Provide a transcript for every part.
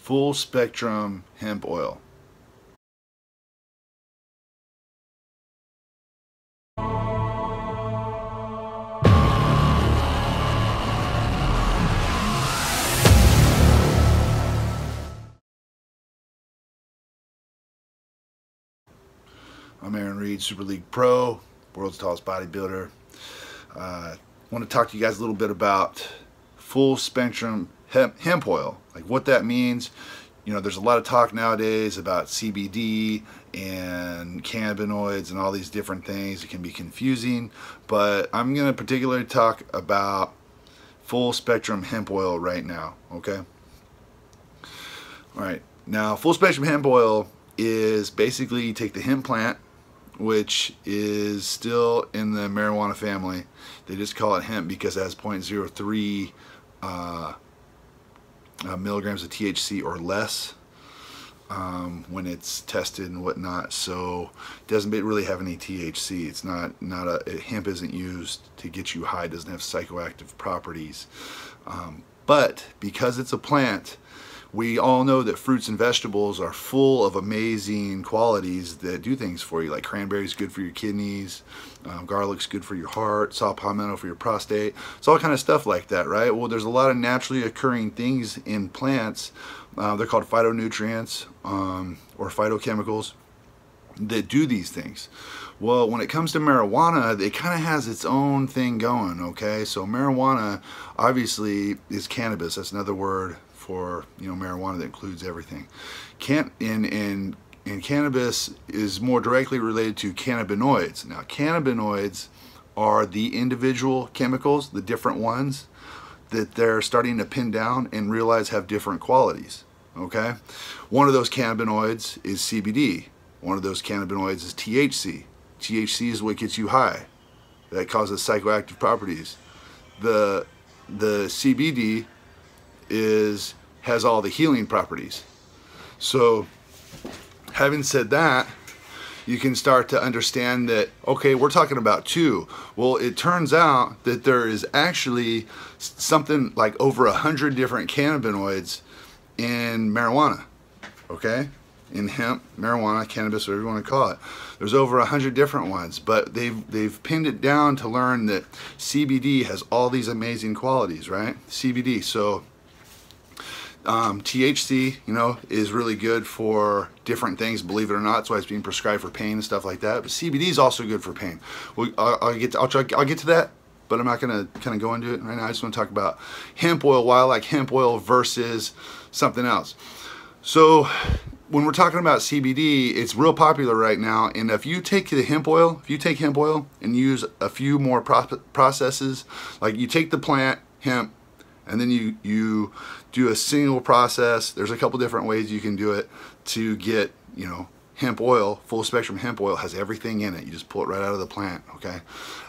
full spectrum hemp oil. I'm Aaron Reed, Super League Pro, world's tallest bodybuilder. I want to talk to you guys a little bit about full spectrum hemp oil, like what that means. You know, there's a lot of talk nowadays about CBD and cannabinoids and all these different things. It can be confusing, but I'm going to particularly talk about full spectrum hemp oil right now, okay? All right, now full spectrum hemp oil is basically you take the hemp plant, which is still in the marijuana family. They just call it hemp because it has 0.03 milligrams of THC or less when it's tested and whatnot. So it doesn't really have any THC. It's hemp isn't used to get you high. It doesn't have psychoactive properties. But because it's a plant, we all know that fruits and vegetables are full of amazing qualities that do things for you, like cranberries good for your kidneys, garlic's good for your heart, saw palmetto for your prostate. It's all kind of stuff like that, right? Well, there's a lot of naturally occurring things in plants. They're called phytonutrients or phytochemicals that do these things. Well, when it comes to marijuana, it kind of has its own thing going, okay? So marijuana obviously is cannabis. That's another word for, you know, marijuana that includes everything. And cannabis is more directly related to cannabinoids. Now, cannabinoids are the individual chemicals, the different ones that they're starting to pin down and realize have different qualities, okay? One of those cannabinoids is CBD. One of those cannabinoids is THC. THC is what gets you high. That causes psychoactive properties. The CBD has all the healing properties. So having said that, you can start to understand that, okay, we're talking about two. Well, it turns out that there is actually something like over 100 different cannabinoids in marijuana, okay? In hemp, marijuana, cannabis, whatever you want to call it. There's over 100 different ones, but they've pinned it down to learn that CBD has all these amazing qualities, right? CBD, so THC, you know, is really good for different things, believe it or not. That's why it's being prescribed for pain and stuff like that. But CBD is also good for pain. Well, I'll get to that, but I'm not going to kind of go into it right now. I just want to talk about hemp oil, why I like hemp oil versus something else. So when we're talking about CBD, it's real popular right now. And if you take hemp oil and use a few more processes, like you take the plant, hemp, and then you do a single process. There's a couple different ways you can do it to get, you know, hemp oil. Full spectrum hemp oil has everything in it. You just pull it right out of the plant, okay?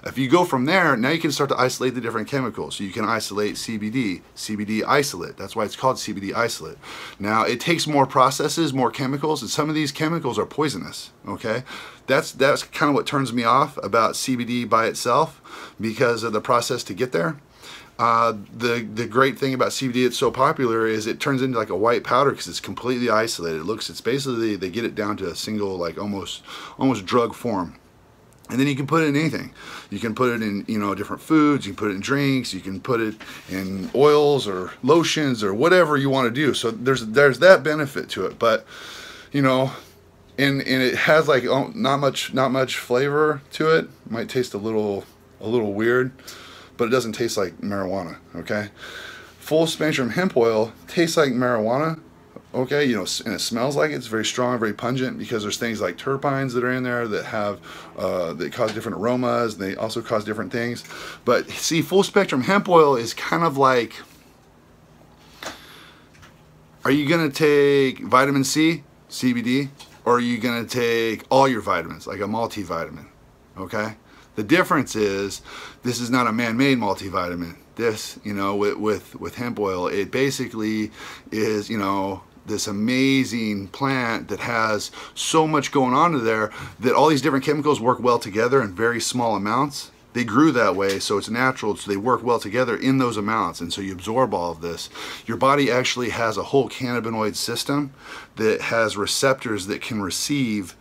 If you go from there, now you can start to isolate the different chemicals. So you can isolate CBD, CBD isolate. That's why it's called CBD isolate. Now, it takes more processes, more chemicals, and some of these chemicals are poisonous, okay? That's kind of what turns me off about CBD by itself because of the process to get there. The great thing about CBD, it's so popular, is it turns into like a white powder because it's completely isolated. It's basically, they get it down to a single, like almost drug form. And then you can put it in anything. You can put it in, you know, different foods, you can put it in drinks, you can put it in oils or lotions or whatever you want to do. So there's that benefit to it. But, you know, and it has like not much flavor to it. It might taste a little weird, but it doesn't taste like marijuana, okay? Full spectrum hemp oil tastes like marijuana, okay? You know, and it smells like it. It's very strong, very pungent because there's things like terpenes that are in there that have, that cause different aromas. They also cause different things. But see, full spectrum hemp oil is kind of like, are you gonna take vitamin C, CBD, or are you gonna take all your vitamins, like a multivitamin, okay? The difference is, this is not a man-made multivitamin. This, you know, with hemp oil, it basically is, you know, this amazing plant that has so much going on to there that all these different chemicals work well together in very small amounts. They grew that way, so it's natural, so they work well together in those amounts, and so you absorb all of this. Your body actually has a whole cannabinoid system that has receptors that can receive,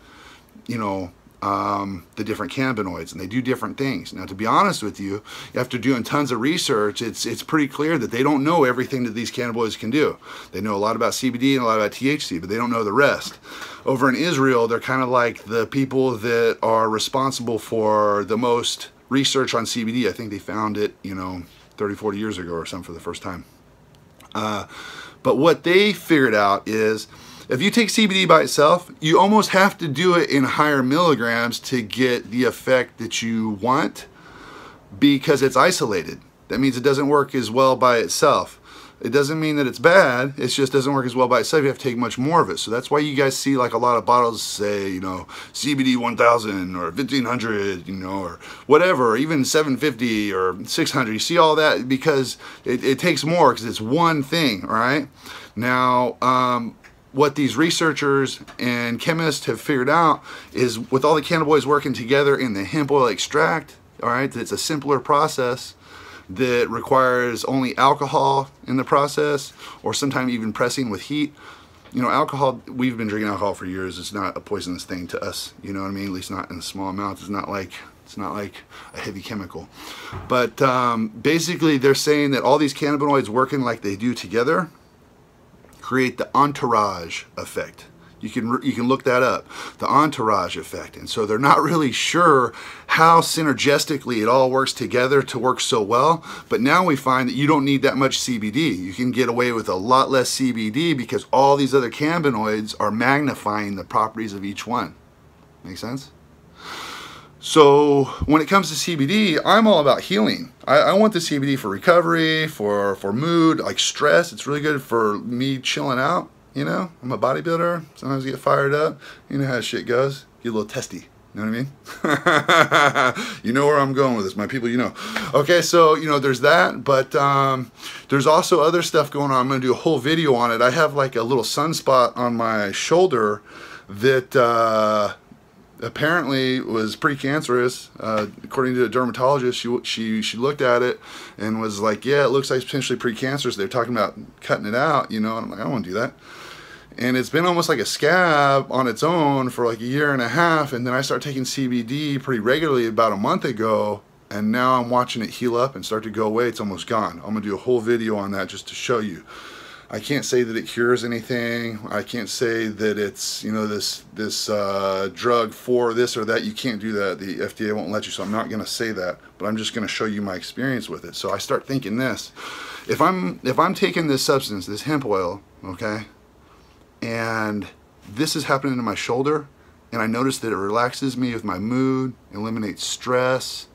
you know, the different cannabinoids, and they do different things. Now, to be honest with you, after doing tons of research, it's pretty clear that they don't know everything that these cannabinoids can do. They know a lot about CBD and a lot about THC, but they don't know the rest. Over in Israel, they're kind of like the people that are responsible for the most research on CBD. I think they found it, you know, 30, 40 years ago or something for the first time. But what they figured out is, if you take CBD by itself, you almost have to do it in higher milligrams to get the effect that you want, because it's isolated. That means it doesn't work as well by itself. It doesn't mean that it's bad, it just doesn't work as well by itself. You have to take much more of it. So that's why you guys see like a lot of bottles say, you know, CBD 1000 or 1500, you know, or whatever, or even 750 or 600. You see all that because it takes more, because it's one thing, all right? Now, what these researchers and chemists have figured out is, with all the cannabinoids working together in the hemp oil extract, all right, it's a simpler process that requires only alcohol in the process, or sometimes even pressing with heat. You know, alcohol, we've been drinking alcohol for years. It's not a poisonous thing to us, you know what I mean? At least not in small amounts. It's not like a heavy chemical. But basically they're saying that all these cannabinoids working like they do together create the entourage effect. You can look that up, the entourage effect. And so they're not really sure how synergistically it all works together to work so well. But now we find that you don't need that much CBD. You can get away with a lot less CBD because all these other cannabinoids are magnifying the properties of each one. Make sense? So when it comes to CBD, I'm all about healing. I want the CBD for recovery, for mood, like stress. It's really good for me chilling out. You know, I'm a bodybuilder. Sometimes I get fired up. You know how shit goes. Get a little testy. You know what I mean? You know where I'm going with this, my people, you know. Okay, so, you know, there's that, but there's also other stuff going on. I'm going to do a whole video on it. I have like a little sunspot on my shoulder that apparently was precancerous. According to a dermatologist, she looked at it and was like, yeah, it looks like potentially precancerous. They're talking about cutting it out, you know, and I'm like, I don't want to do that. And it's been almost like a scab on its own for like a year and a half, and then I started taking CBD pretty regularly about a month ago, and now I'm watching it heal up and start to go away. It's almost gone. I'm gonna do a whole video on that just to show you. I can't say that it cures anything. I can't say that it's, you know, this drug for this or that. You can't do that. The FDA won't let you, so I'm not gonna say that, but I'm just gonna show you my experience with it. So I start thinking this: if I'm taking this substance, this hemp oil, okay, and this is happening to my shoulder, and I notice that it relaxes me with my mood, eliminates stress,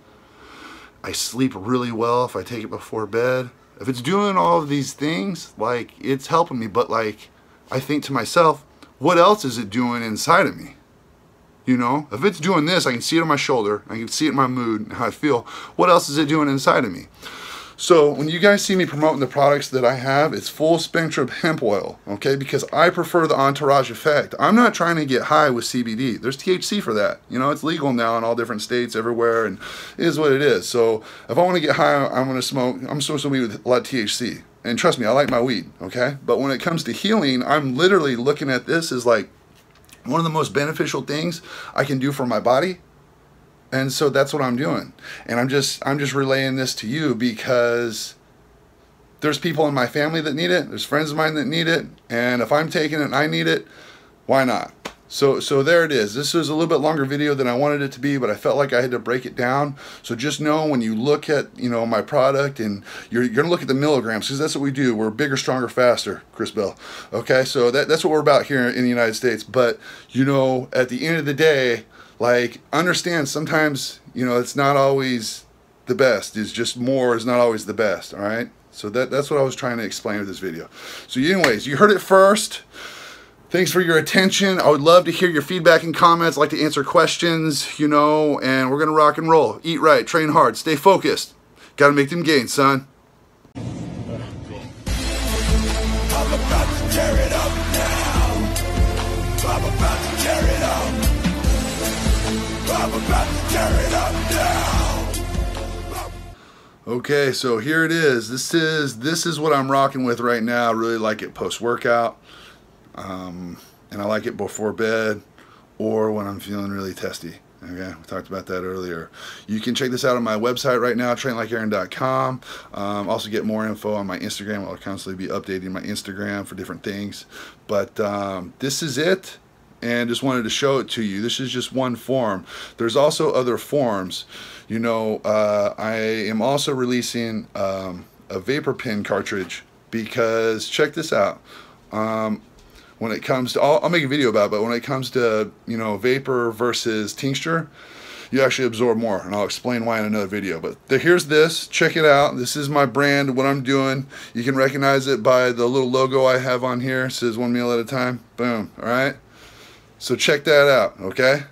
I sleep really well if I take it before bed. If it's doing all of these things, like, it's helping me, but like, I think to myself, what else is it doing inside of me? You know, if it's doing this, I can see it on my shoulder, I can see it in my mood and how I feel. What else is it doing inside of me? So when you guys see me promoting the products that I have, it's full spectrum hemp oil, okay? Because I prefer the entourage effect. I'm not trying to get high with CBD. There's THC for that. You know, it's legal now in all different states everywhere, and it is what it is. So if I want to get high, I'm going to smoke. I'm supposed to weed with a lot of THC. And trust me, I like my weed, okay? But when it comes to healing, I'm literally looking at this as like one of the most beneficial things I can do for my body. And so that's what I'm doing. And I'm just relaying this to you because there's people in my family that need it. There's friends of mine that need it. And if I'm taking it and I need it, why not? So there it is. This was a little bit longer video than I wanted it to be, but I felt like I had to break it down. So just know when you look at, you know, my product, and you're going to look at the milligrams, because that's what we do. We're bigger, stronger, faster, Chris Bell. Okay, so that's what we're about here in the United States. But, you know, at the end of the day, like, understand sometimes, you know, it's not always the best. It's just more is not always the best, all right? So that's what I was trying to explain with this video. So anyways, you heard it first. Thanks for your attention. I would love to hear your feedback and comments. I'd like to answer questions, you know, and we're going to rock and roll. Eat right, train hard, stay focused. Got to make them gains, son. I'm about to tear it up now. I'm about to tear it up. I'm about to tear it up now. Okay, so here it is. This is what I'm rocking with right now. I really like it post-workout, and I like it before bed or when I'm feeling really testy. Okay, we talked about that earlier. You can check this out on my website right now, trainlikeaaron.com. Also get more info on my Instagram. I'll constantly be updating my Instagram for different things. But this is it, and just wanted to show it to you. This is just one form. There's also other forms. You know, I am also releasing a vapor pen cartridge, because check this out. When it comes to, I'll make a video about it, but when it comes to, you know, vapor versus tincture, you actually absorb more, and I'll explain why in another video. But here's this, check it out. This is my brand, what I'm doing. You can recognize it by the little logo I have on here. It says 1 meal at a time. Boom, all right? So check that out, okay?